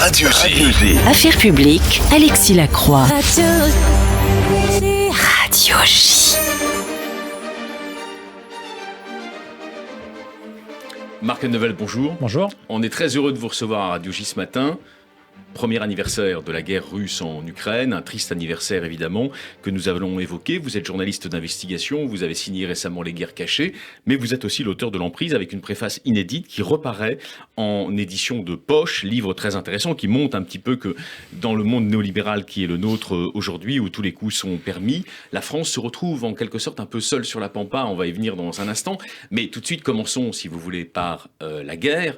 Radio J. Affaires publiques, Alexis Lacroix. Radio J. Marc Andevel, bonjour. Bonjour. On est très heureux de vous recevoir à Radio J ce matin. Premier anniversaire de la guerre russe en Ukraine, un triste anniversaire évidemment que nous allons évoquer. Vous êtes journaliste d'investigation, vous avez signé récemment Les Guerres cachées, mais vous êtes aussi l'auteur de L'Emprise avec une préface inédite qui reparaît en édition de poche, livre très intéressant qui montre un petit peu que dans le monde néolibéral qui est le nôtre aujourd'hui, où tous les coups sont permis, la France se retrouve en quelque sorte un peu seule sur la pampa. On va y venir dans un instant, mais tout de suite commençons, si vous voulez, par la guerre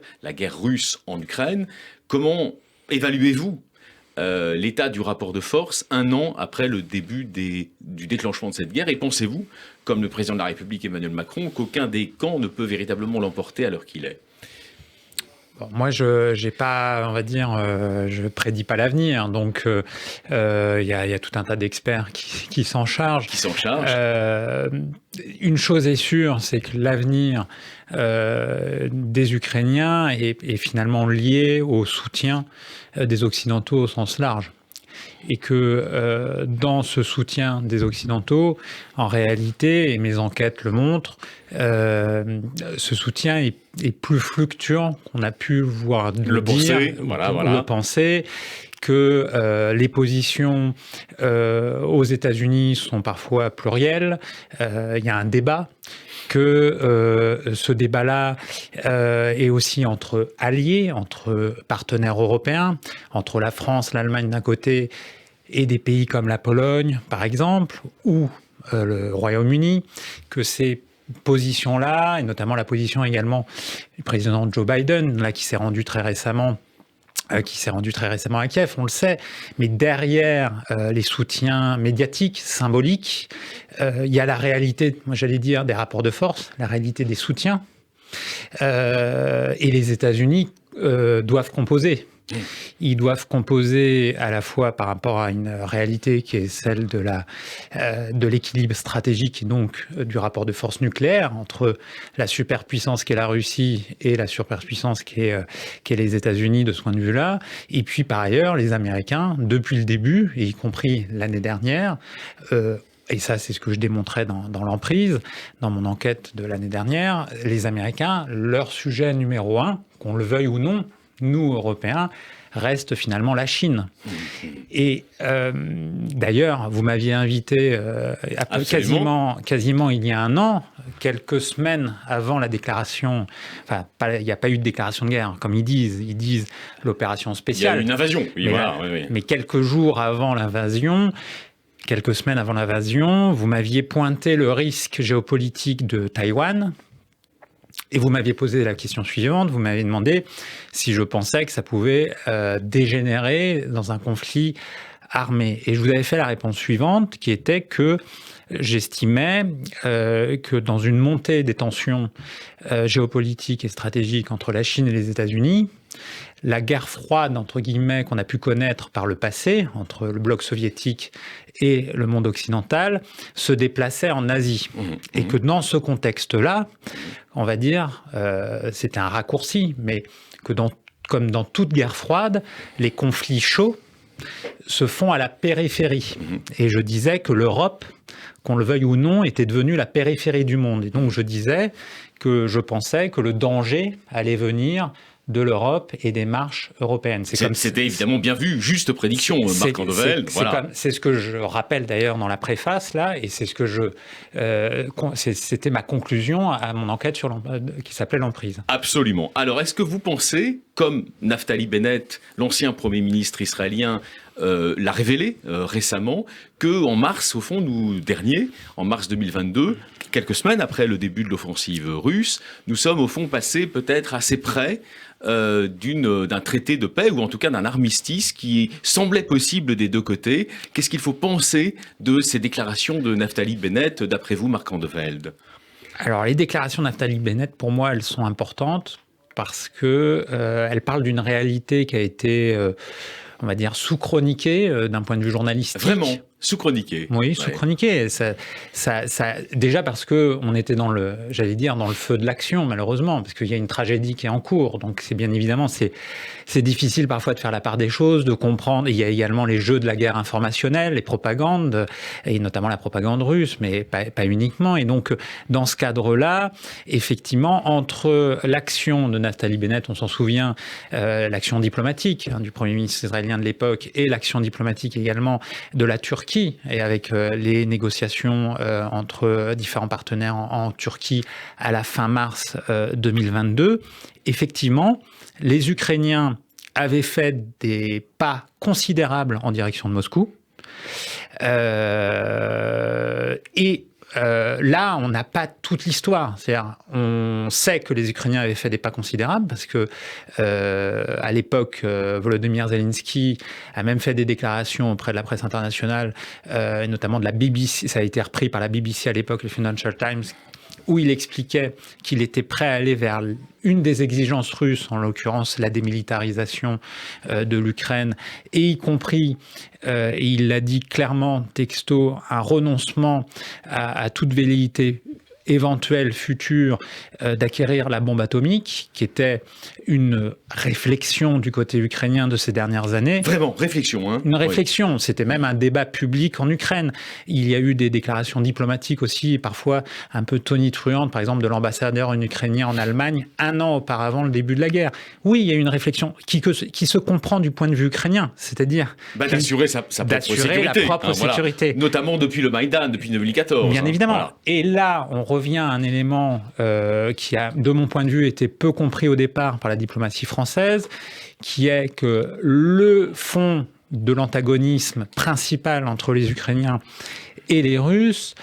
russe en Ukraine. Comment évaluez-vous l'état du rapport de force un an après le début du déclenchement de cette guerre, et pensez-vous, comme le président de la République Emmanuel Macron, qu'aucun des camps ne peut véritablement l'emporter à l'heure qu'il est? Bon, moi, je prédis pas l'avenir, donc y a tout un tas d'experts qui s'en chargent. Une chose est sûre, c'est que l'avenir des Ukrainiens est finalement lié au soutien des Occidentaux au sens large. Et que dans ce soutien des Occidentaux, en réalité, et mes enquêtes le montrent, ce soutien est plus fluctuant qu'on a pu voir le penser, que les positions aux États-Unis sont parfois plurielles. Il y a un débat, que ce débat-là est aussi entre alliés, entre partenaires européens, entre la France, l'Allemagne d'un côté et des pays comme la Pologne, par exemple, ou le Royaume-Uni, que ces positions-là, et notamment la position également du président Joe Biden, là, qui s'est rendu très récemment à Kiev, on le sait, mais derrière les soutiens médiatiques, symboliques, il y a la réalité, moi j'allais dire, des rapports de force, la réalité des soutiens, et les États-Unis doivent composer. Ils doivent composer à la fois par rapport à une réalité qui est celle de l'équilibre stratégique et donc du rapport de force nucléaire entre la superpuissance qu'est la Russie et la superpuissance qu'est les États-Unis de ce point de vue-là. Et puis par ailleurs, les Américains, depuis le début, et y compris l'année dernière, et ça, c'est ce que je démontrais dans L'Emprise, dans mon enquête de l'année dernière, les Américains, leur sujet numéro un, qu'on le veuille ou non, nous, Européens, reste finalement la Chine. Et d'ailleurs, vous m'aviez invité quasiment il y a un an, quelques semaines avant la déclaration, enfin, il n'y a pas eu de déclaration de guerre, comme ils disent l'opération spéciale. Il y a eu une invasion, mais quelques jours avant l'invasion, quelques semaines avant l'invasion, vous m'aviez pointé le risque géopolitique de Taïwan. Et vous m'aviez posé la question suivante, vous m'avez demandé si je pensais que ça pouvait dégénérer dans un conflit armé. Et je vous avais fait la réponse suivante, qui était que j'estimais que dans une montée des tensions géopolitiques et stratégiques entre la Chine et les États-Unis, la guerre froide, entre guillemets, qu'on a pu connaître par le passé, entre le bloc soviétique et le monde occidental, se déplaçait en Asie. Et que dans ce contexte-là, on va dire, c'était un raccourci, mais que comme dans toute guerre froide, les conflits chauds se font à la périphérie. Et je disais que l'Europe, qu'on le veuille ou non, était devenue la périphérie du monde. Et donc je disais que je pensais que le danger allait venir de l'Europe et des marches européennes. C'était évidemment bien vu, juste prédiction, Marc Andevel. C'est ce que je rappelle d'ailleurs dans la préface, là, et c'est ce que c'était ma conclusion à mon enquête qui s'appelait L'Emprise. Absolument. Alors, est-ce que vous pensez, comme Naftali Bennett, l'ancien Premier ministre israélien, l'a révélé récemment, qu'en mars, au fond, en mars 2022, quelques semaines après le début de l'offensive russe, nous sommes au fond passés peut-être assez près d'un traité de paix, ou en tout cas d'un armistice qui semblait possible des deux côtés. Qu'est-ce qu'il faut penser de ces déclarations de Naftali Bennett, d'après vous, Marc Andevelde? Alors, les déclarations de Naftali Bennett, pour moi, elles sont importantes parce qu'elles parlent d'une réalité qui a été, on va dire, sous-chroniquée d'un point de vue journalistique. Vraiment? Sous-chroniqué. Oui, Ouais. sous-chroniqué. Déjà parce que on était dans le feu de l'action, malheureusement, parce qu'il y a une tragédie qui est en cours. Donc, c'est bien évidemment, c'est difficile parfois de faire la part des choses, de comprendre. Il y a également les jeux de la guerre informationnelle, les propagandes, et notamment la propagande russe, mais pas uniquement. Et donc, dans ce cadre-là, effectivement, entre l'action de Naftali Bennett, on s'en souvient, l'action diplomatique du Premier ministre israélien de l'époque, et l'action diplomatique également de la Turquie, et avec les négociations entre différents partenaires en Turquie à la fin mars 2022, effectivement, les Ukrainiens avaient fait des pas considérables en direction de Moscou. Là, on n'a pas toute l'histoire. C'est-à-dire, on sait que les Ukrainiens avaient fait des pas considérables parce que, à l'époque, Volodymyr Zelensky a même fait des déclarations auprès de la presse internationale, notamment de la BBC. Ça a été repris par la BBC à l'époque, le Financial Times, où il expliquait qu'il était prêt à aller vers une des exigences russes, en l'occurrence la démilitarisation de l'Ukraine, et y compris, et il l'a dit clairement, texto, un renoncement à toute velléité éventuelle future d'acquérir la bombe atomique, qui était une réflexion du côté ukrainien de ces dernières années. Vraiment, réflexion. Hein. Une réflexion, oui. C'était même un débat public en Ukraine. Il y a eu des déclarations diplomatiques aussi, parfois un peu tonitruantes, par exemple de l'ambassadeur ukrainien en Allemagne, un an auparavant le début de la guerre. Oui, il y a eu une réflexion qui se comprend du point de vue ukrainien, c'est-à-dire d'assurer sa propre sécurité. La propre sécurité. Voilà. Notamment depuis le Maïdan, depuis 2014. Bien évidemment. Voilà. Et là, on revient à un élément qui a, de mon point de vue, été peu compris au départ par la diplomatie française, qui est que le fond de l'antagonisme principal entre les Ukrainiens et les Russes,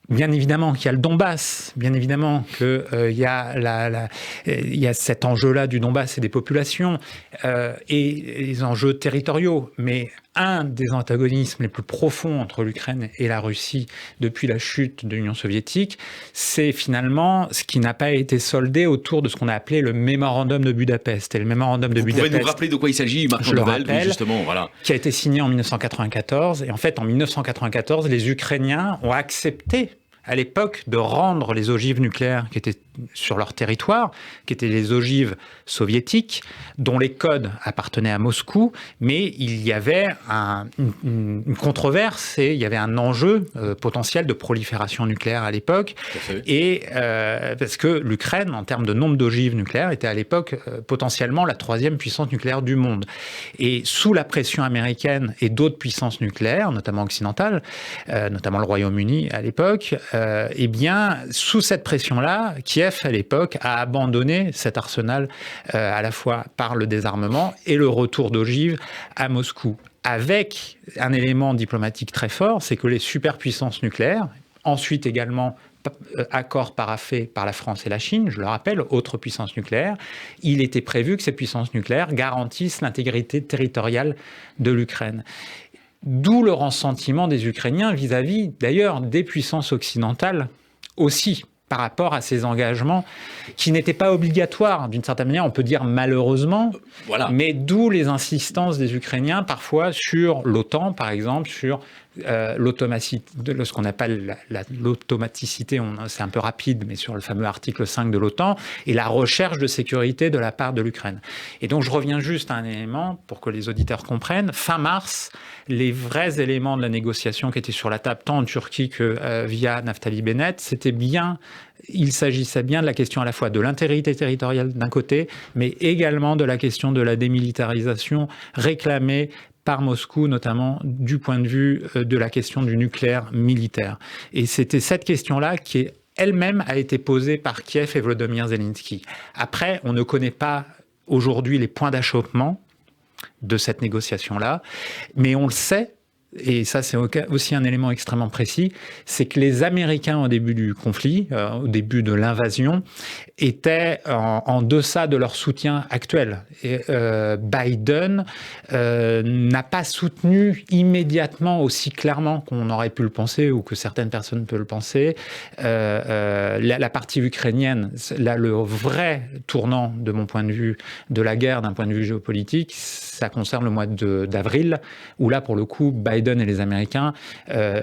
bien évidemment qu'il y a le Donbass, bien évidemment qu'il y a cet enjeu-là du Donbass et des populations, et les enjeux territoriaux, mais un des antagonismes les plus profonds entre l'Ukraine et la Russie depuis la chute de l'Union soviétique, c'est finalement ce qui n'a pas été soldé autour de ce qu'on a appelé le mémorandum de Budapest. Et le mémorandum de Budapest... Vous pouvez nous rappeler de quoi il s'agit, Marc Novel, justement, voilà. Qui a été signé en 1994. Et en fait, en 1994, les Ukrainiens ont accepté à l'époque de rendre les ogives nucléaires qui étaient sur leur territoire, qui étaient les ogives soviétiques, dont les codes appartenaient à Moscou, mais il y avait une controverse et il y avait un enjeu potentiel de prolifération nucléaire à l'époque. Et parce que l'Ukraine, en termes de nombre d'ogives nucléaires, était à l'époque potentiellement la troisième puissance nucléaire du monde. Et sous la pression américaine et d'autres puissances nucléaires, notamment occidentales, notamment le Royaume-Uni à l'époque, eh bien, sous cette pression-là, Kiev, à l'époque, a abandonné cet arsenal à la fois par le désarmement et le retour d'ogives à Moscou. Avec un élément diplomatique très fort, c'est que les superpuissances nucléaires, ensuite également accord paraphé par la France et la Chine, je le rappelle, autres puissances nucléaires, il était prévu que ces puissances nucléaires garantissent l'intégrité territoriale de l'Ukraine. D'où le ressentiment des Ukrainiens vis-à-vis, d'ailleurs, des puissances occidentales aussi, par rapport à ces engagements qui n'étaient pas obligatoires, d'une certaine manière, on peut dire malheureusement, voilà. Mais d'où les insistances des Ukrainiens parfois sur l'OTAN, par exemple, sur ce qu'on appelle l'automaticité, c'est un peu rapide, mais sur le fameux article 5 de l'OTAN, et la recherche de sécurité de la part de l'Ukraine. Et donc je reviens juste à un élément pour que les auditeurs comprennent. Fin mars, les vrais éléments de la négociation qui étaient sur la table, tant en Turquie que via Naftali Bennett, il s'agissait bien de la question à la fois de l'intégrité territoriale d'un côté, mais également de la question de la démilitarisation réclamée par Moscou, notamment du point de vue de la question du nucléaire militaire. Et c'était cette question-là qui, elle-même, a été posée par Kiev et Volodymyr Zelensky. Après, on ne connaît pas aujourd'hui les points d'achoppement de cette négociation-là, mais on le sait, et ça c'est aussi un élément extrêmement précis, c'est que les Américains au début du conflit, au début de l'invasion, étaient en deçà de leur soutien actuel. Et Biden n'a pas soutenu immédiatement aussi clairement qu'on aurait pu le penser ou que certaines personnes peuvent le penser. La partie ukrainienne, là, le vrai tournant de mon point de vue de la guerre, d'un point de vue géopolitique, ça concerne le mois d'avril, où là pour le coup Biden Biden et les Américains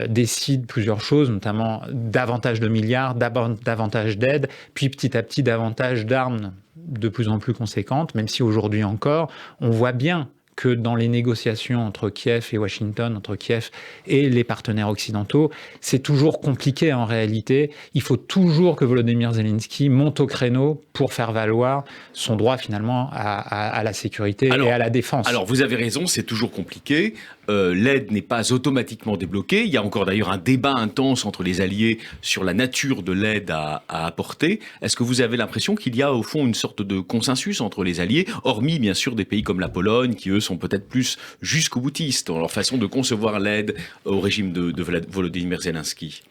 décident plusieurs choses, notamment davantage de milliards, davantage d'aides, puis petit à petit davantage d'armes de plus en plus conséquentes, même si aujourd'hui encore, on voit bien que dans les négociations entre Kiev et Washington, entre Kiev et les partenaires occidentaux, c'est toujours compliqué en réalité. Il faut toujours que Volodymyr Zelensky monte au créneau pour faire valoir son droit finalement à la sécurité et à la défense. Alors vous avez raison, c'est toujours compliqué. L'aide n'est pas automatiquement débloquée. Il y a encore d'ailleurs un débat intense entre les alliés sur la nature de l'aide à apporter. Est-ce que vous avez l'impression qu'il y a au fond une sorte de consensus entre les alliés, hormis bien sûr des pays comme la Pologne, qui eux sont peut-être plus jusqu'au boutiste dans leur façon de concevoir l'aide au régime de Volodymyr Zelensky?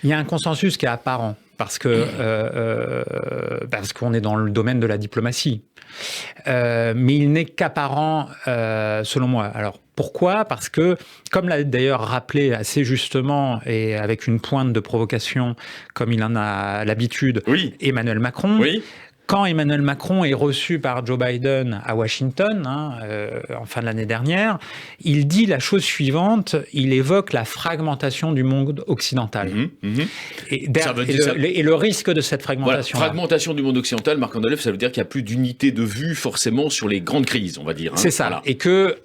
Il y a un consensus qui est apparent, parce qu'on est dans le domaine de la diplomatie. Mais il n'est qu'apparent, selon moi. Alors, pourquoi ? Parce que, comme l'a d'ailleurs rappelé assez justement, et avec une pointe de provocation, comme il en a l'habitude, Emmanuel Macron, quand Emmanuel Macron est reçu par Joe Biden à Washington, en fin de l'année dernière, il dit la chose suivante, il évoque la fragmentation du monde occidental. Et le risque de cette fragmentation. Voilà, fragmentation du monde occidental, Marc Andolef, ça veut dire qu'il n'y a plus d'unité de vue forcément sur les grandes crises, on va dire. C'est ça, et que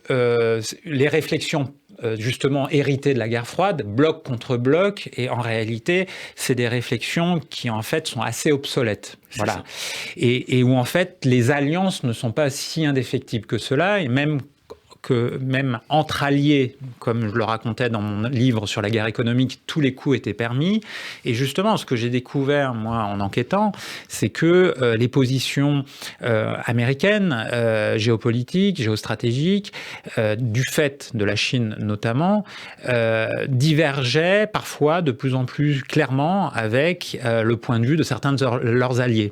les réflexions justement héritées de la guerre froide, bloc contre bloc, et en réalité, c'est des réflexions qui en fait sont assez obsolètes. Voilà. Et où en fait, les alliances ne sont pas si indéfectibles que cela, et même entre alliés, comme je le racontais dans mon livre sur la guerre économique, tous les coups étaient permis. Et justement, ce que j'ai découvert, moi, en enquêtant, c'est que les positions américaines, géopolitiques, géostratégiques, du fait de la Chine notamment, divergeaient parfois de plus en plus clairement avec le point de vue de certains de leurs alliés.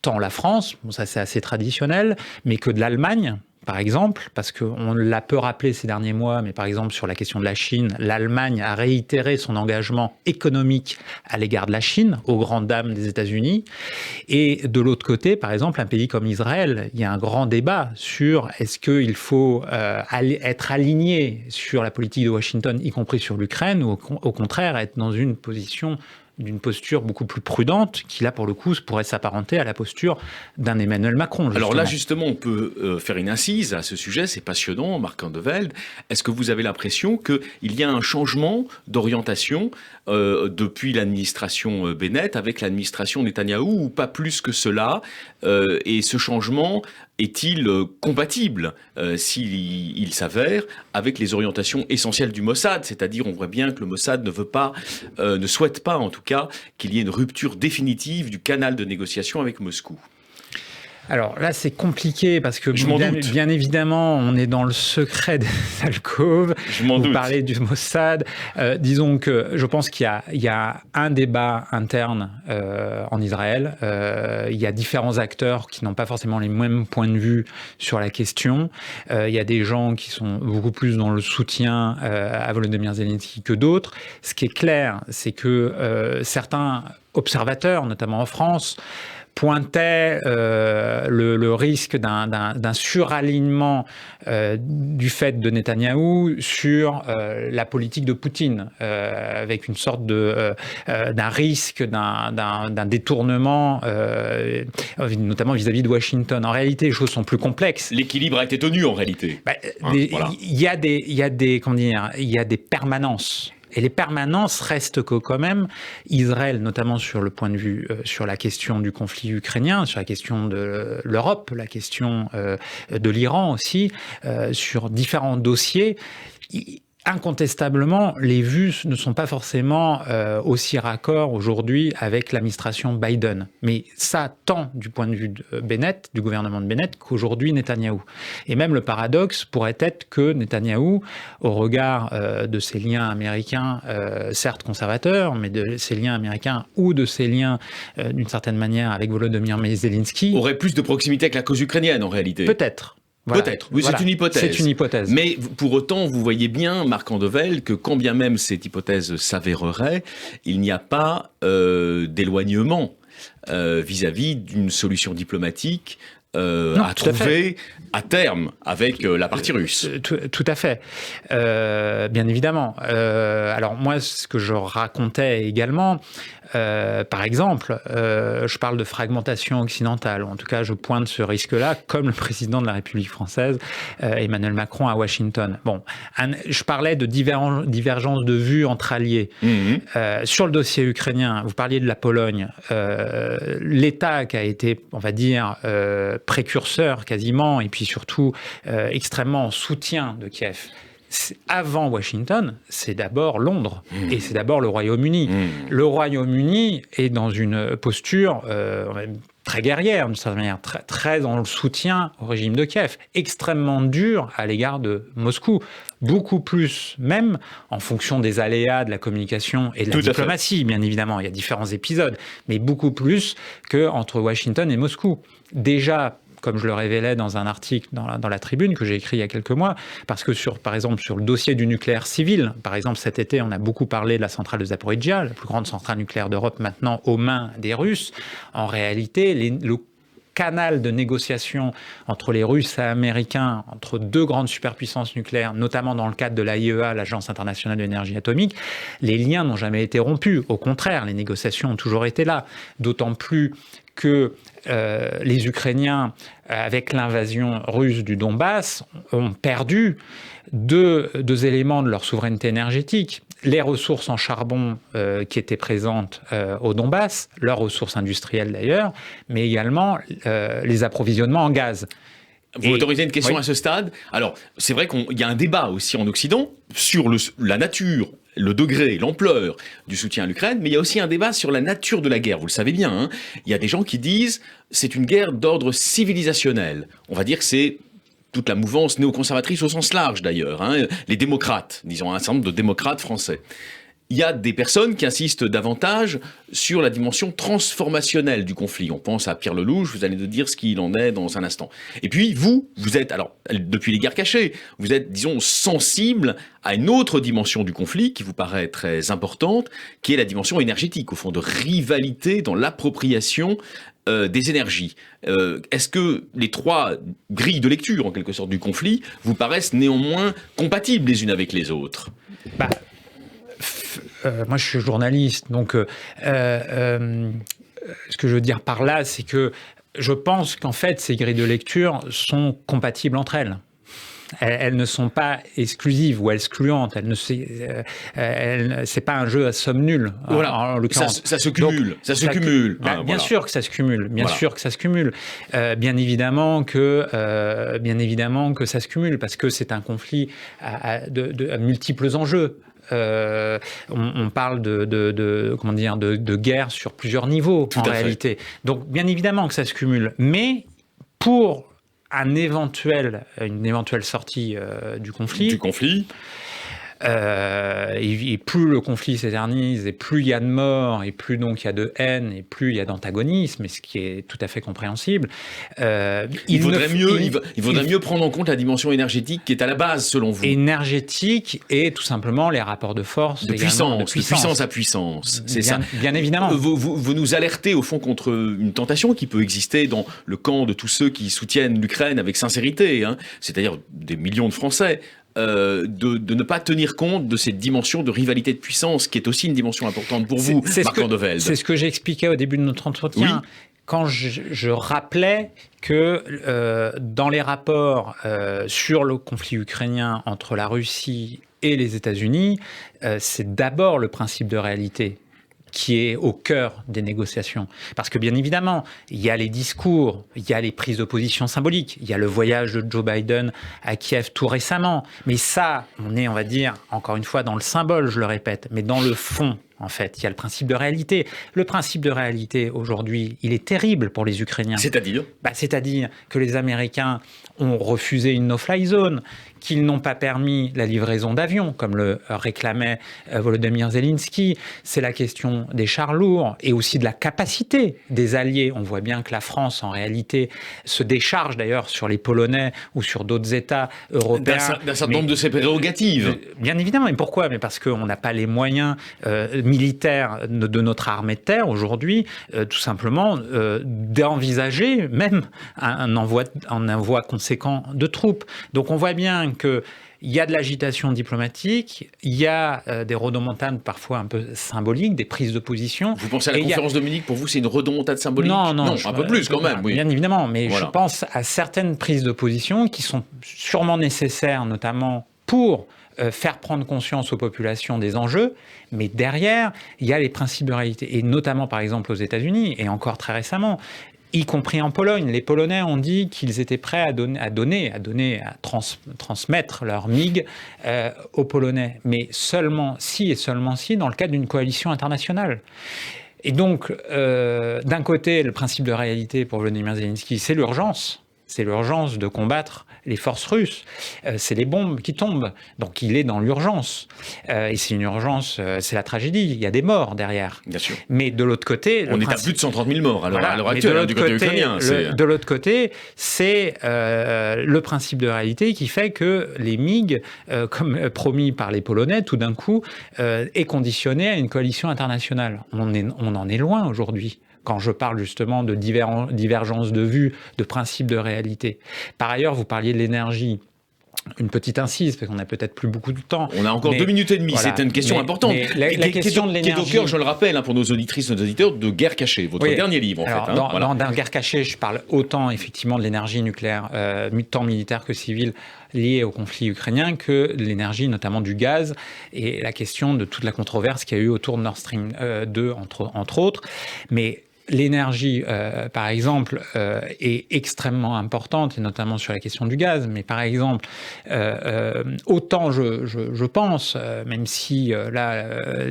Tant la France, bon, ça c'est assez traditionnel, mais que de l'Allemagne, par exemple, parce qu'on l'a peu rappelé ces derniers mois, mais par exemple sur la question de la Chine, l'Allemagne a réitéré son engagement économique à l'égard de la Chine, aux grandes dames des États-Unis. Et de l'autre côté, par exemple, un pays comme Israël, il y a un grand débat sur est-ce qu'il faut être aligné sur la politique de Washington, y compris sur l'Ukraine, ou au contraire être dans une posture beaucoup plus prudente, qui là, pour le coup, pourrait s'apparenter à la posture d'un Emmanuel Macron. Justement. Alors là, justement, on peut faire une incise à ce sujet, c'est passionnant, Marc Andevelde. Est-ce que vous avez l'impression qu'il y a un changement d'orientation depuis l'administration Bennett avec l'administration Netanyahou, ou pas plus que cela, et ce changement est-il compatible, s'il s'avère, avec les orientations essentielles du Mossad ? C'est-à-dire, on voit bien que le Mossad ne souhaite pas, en tout cas, qu'il y ait une rupture définitive du canal de négociation avec Moscou. Alors là, c'est compliqué parce que bien évidemment, on est dans le secret des alcôves. Vous parlez du Mossad. Disons que je pense qu'il y a un débat interne en Israël. Il y a différents acteurs qui n'ont pas forcément les mêmes points de vue sur la question. Il y a des gens qui sont beaucoup plus dans le soutien à Volodymyr Zelensky que d'autres. Ce qui est clair, c'est que certains observateurs, notamment en France, pointait le risque d'un suralignement du fait de Netanyahou sur la politique de Poutine, avec une sorte d'un risque d'un détournement, notamment vis-à-vis de Washington. En réalité, les choses sont plus complexes. L'équilibre a été tenu en réalité. Il y a des permanences. Et les permanences restent que quand même, Israël, notamment sur le point de vue, sur la question du conflit ukrainien, sur la question de l'Europe, la question de l'Iran aussi, sur différents dossiers, incontestablement, les vues ne sont pas forcément aussi raccords aujourd'hui avec l'administration Biden. Mais ça, tant du point de vue de Bennett, du gouvernement de Bennett, qu'aujourd'hui Netanyahou. Et même le paradoxe pourrait être que Netanyahou, au regard de ses liens américains, certes conservateurs, mais de ses liens américains ou de ses liens, d'une certaine manière, avec Volodymyr Zelensky, aurait plus de proximité avec la cause ukrainienne en réalité. Peut-être. Voilà. Peut-être, oui, voilà. C'est une hypothèse. Mais pour autant, vous voyez bien, Marc Andevelde, que quand bien même cette hypothèse s'avérerait, il n'y a pas d'éloignement vis-à-vis d'une solution diplomatique à trouver à terme avec la partie russe. Tout à fait. Bien évidemment. Alors moi, ce que je racontais également, par exemple, je parle de fragmentation occidentale. En tout cas, je pointe ce risque-là, comme le président de la République française, Emmanuel Macron, à Washington. Bon, je parlais de divergence de vues entre alliés. Sur le dossier ukrainien, vous parliez de la Pologne. L'État qui a été, on va dire, précurseur quasiment, et puis surtout extrêmement en soutien de Kiev, avant Washington, c'est d'abord Londres et c'est d'abord le Royaume-Uni. Le Royaume-Uni est dans une posture très guerrière, d'une certaine manière, très dans le soutien au régime de Kiev, extrêmement dur à l'égard de Moscou, beaucoup plus même en fonction des aléas de la communication et de la diplomatie, bien évidemment. Il y a différents épisodes, mais beaucoup plus qu'entre Washington et Moscou. Déjà, comme je le révélais dans un article dans la Tribune que j'ai écrit il y a quelques mois, parce que par exemple sur le dossier du nucléaire civil, par exemple cet été on a beaucoup parlé de la centrale de Zaporijia, la plus grande centrale nucléaire d'Europe maintenant aux mains des Russes. En réalité, le canal de négociation entre les Russes et les Américains, entre deux grandes superpuissances nucléaires, notamment dans le cadre de l'AIEA, l'Agence internationale de l'énergie atomique, les liens n'ont jamais été rompus. Au contraire, les négociations ont toujours été là. D'autant plus que les Ukrainiens, avec l'invasion russe du Donbass, ont perdu deux éléments de leur souveraineté énergétique. Les ressources en charbon qui étaient présentes au Donbass, leurs ressources industrielles d'ailleurs, mais également les approvisionnements en gaz. Vous m'autorisez une question à ce stade ? Alors, c'est vrai qu'il y a un débat aussi en Occident sur la nature, le degré, l'ampleur du soutien à l'Ukraine, mais il y a aussi un débat sur la nature de la guerre. Vous le savez bien, hein. Il y a des gens qui disent c'est une guerre d'ordre civilisationnel. On va dire que c'est toute la mouvance néoconservatrice au sens large d'ailleurs, hein. Les démocrates, disons un certain nombre de démocrates français. Il y a des personnes qui insistent davantage sur la dimension transformationnelle du conflit. On pense à Pierre Lelouch, vous allez nous dire ce qu'il en est dans un instant. Et puis vous êtes, alors depuis les guerres cachées, vous êtes, disons, sensible à une autre dimension du conflit qui vous paraît très importante, qui est la dimension énergétique, au fond, de rivalité dans l'appropriation des énergies. Est-ce que les trois grilles de lecture, en quelque sorte, du conflit, vous paraissent néanmoins compatibles les unes avec les autres ? Moi, je suis journaliste, donc ce que je veux dire par là, c'est que je pense qu'en fait, ces grilles de lecture sont compatibles entre elles. Elles ne sont pas exclusives ou excluantes. C'est pas un jeu à somme nulle. Voilà. En l'occurrence. Ça se cumule. Donc, ça se cumule. Bien sûr que ça se cumule. Bien sûr que ça se cumule. Bien évidemment que ça se cumule parce que c'est un conflit à multiples enjeux. On parle de guerre sur plusieurs niveaux en réalité. Donc bien évidemment que ça se cumule, mais pour une éventuelle sortie du conflit. Et plus le conflit s'éternise, et plus il y a de morts, et plus donc il y a de haine, et plus il y a d'antagonisme, et ce qui est tout à fait compréhensible. Il vaudrait mieux prendre en compte la dimension énergétique qui est à la base, selon vous. Énergétique et tout simplement les rapports de force. De puissance à puissance. C'est ça. Bien évidemment. Vous nous alertez au fond contre une tentation qui peut exister dans le camp de tous ceux qui soutiennent l'Ukraine avec sincérité, hein, c'est-à-dire des millions de Français. De ne pas tenir compte de cette dimension de rivalité de puissance qui est aussi une dimension importante pour vous, Marc Landevelde. C'est ce que j'expliquais au début de notre entretien. Oui. Quand je rappelais que dans les rapports sur le conflit ukrainien entre la Russie et les États-Unis, c'est d'abord le principe de réalité qui est au cœur des négociations. Parce que bien évidemment, il y a les discours, il y a les prises de position symboliques, il y a le voyage de Joe Biden à Kiev tout récemment. Mais ça, on est, on va dire, encore une fois, dans le symbole, je le répète, mais dans le fond, en fait, il y a le principe de réalité. Le principe de réalité, aujourd'hui, il est terrible pour les Ukrainiens. C'est-à-dire ? C'est-à-dire que les Américains ont refusé une no-fly zone, qu'ils n'ont pas permis la livraison d'avions, comme le réclamait Volodymyr Zelensky. C'est la question des chars lourds et aussi de la capacité des alliés. On voit bien que la France, en réalité, se décharge d'ailleurs sur les Polonais ou sur d'autres États européens. D'un certain nombre de ses prérogatives. Bien évidemment. Et pourquoi ? Mais parce qu'on n'a pas les moyens militaires de notre armée de terre aujourd'hui, tout simplement, d'envisager même un envoi conséquent de troupes. Donc on voit bien qu'il y a de l'agitation diplomatique, il y a des rodomontades parfois un peu symboliques, des prises de position. Vous pensez à la conférence de Munich, pour vous, c'est une rodomontade symbolique ? Non, un peu plus quand même. Oui. Bien évidemment, mais voilà. je pense à certaines prises de position qui sont sûrement nécessaires, notamment pour faire prendre conscience aux populations des enjeux, mais derrière, il y a les principes de réalité, et notamment par exemple aux États-Unis, et encore très récemment, y compris en Pologne. Les Polonais ont dit qu'ils étaient prêts à transmettre leur MiG aux Polonais, mais seulement si dans le cadre d'une coalition internationale. Et donc, d'un côté, le principe de réalité pour Volodymyr Zelensky, c'est l'urgence. C'est l'urgence de combattre les forces russes. C'est les bombes qui tombent. Donc il est dans l'urgence. Et c'est une urgence, c'est la tragédie. Il y a des morts derrière. Bien sûr. Mais de l'autre côté... On est à plus de 130 000 morts à l'heure actuelle du côté ukrainien. De l'autre côté, c'est le principe de réalité qui fait que les MiG, comme promis par les Polonais, tout d'un coup, est conditionné à une coalition internationale. On en est loin aujourd'hui, quand je parle justement de divergence de vues, de principes de réalité. Par ailleurs, vous parliez de l'énergie. Une petite incise, parce qu'on n'a peut-être plus beaucoup de temps. On a encore 2 minutes et demie, voilà. C'était une question importante. La question de l'énergie... Qui est au cœur, je le rappelle, pour nos auditrices et nos auditeurs, de Guerre cachée, votre dernier livre, en fait. Dans Guerre cachée, je parle autant, effectivement, de l'énergie nucléaire, tant militaire que civile, liée au conflit ukrainien, que de l'énergie, notamment du gaz, et la question de toute la controverse qu'il y a eu autour de Nord Stream 2, entre autres. Mais l'énergie, par exemple, est extrêmement importante, et notamment sur la question du gaz. Mais par exemple, autant je pense, même si là,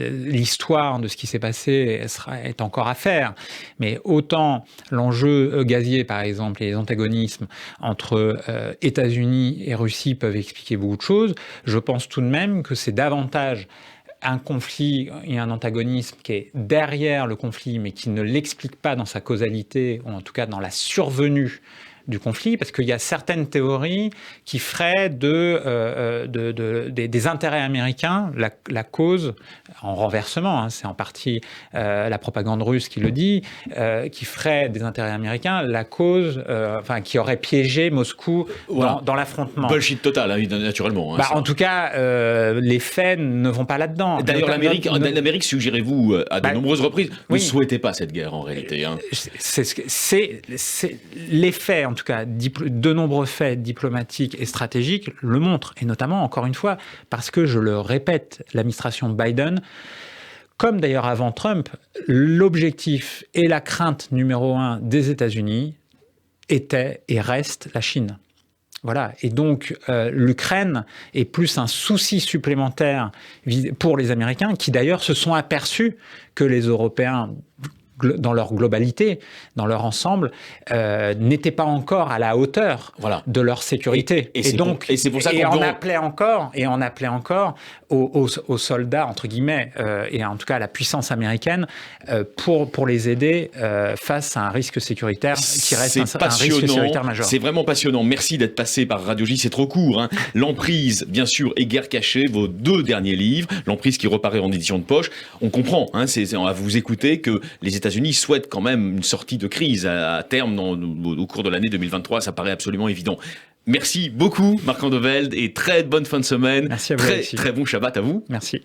l'histoire de ce qui s'est passé est encore à faire, mais autant l'enjeu gazier, par exemple, et les antagonismes entre États-Unis et Russie peuvent expliquer beaucoup de choses, je pense tout de même que c'est davantage un conflit et un antagonisme qui est derrière le conflit, mais qui ne l'explique pas dans sa causalité, ou en tout cas dans la survenue du conflit, parce qu'il y a certaines théories qui feraient des intérêts américains la cause, en renversement, c'est en partie la propagande russe qui le dit, qui ferait des intérêts américains la cause, qui aurait piégé Moscou dans l'affrontement. Bullshit total, naturellement. En tout cas, les faits ne vont pas là-dedans. D'ailleurs, l'Amérique, suggérez-vous à de nombreuses reprises, ne souhaitait pas cette guerre en réalité. C'est les faits, en tout cas, de nombreux faits diplomatiques et stratégiques le montrent, et notamment, encore une fois, parce que, je le répète, l'administration Biden, comme d'ailleurs avant Trump, l'objectif et la crainte numéro 1 des États-Unis était et reste la Chine. Voilà, et donc l'Ukraine est plus un souci supplémentaire pour les Américains, qui d'ailleurs se sont aperçus que les Européens, dans leur globalité, dans leur ensemble, n'étaient pas encore à la hauteur de leur sécurité. Et c'est pour ça qu'on appelait encore aux soldats, entre guillemets, et en tout cas à la puissance américaine, pour les aider face à un risque sécuritaire qui reste un risque sécuritaire majeur. C'est vraiment passionnant. Merci d'être passé par Radio J, c'est trop court. L'Emprise, bien sûr, et Guerre cachée, vos 2 derniers livres. L'Emprise qui reparaît en édition de poche. On comprend, on va vous écouter, que les États-Unis souhaitent quand même une sortie de crise à terme au cours de l'année 2023, ça paraît absolument évident. Merci beaucoup Marc Andevelde et très bonne fin de semaine. Merci à vous. Très bon Shabbat à vous. Merci.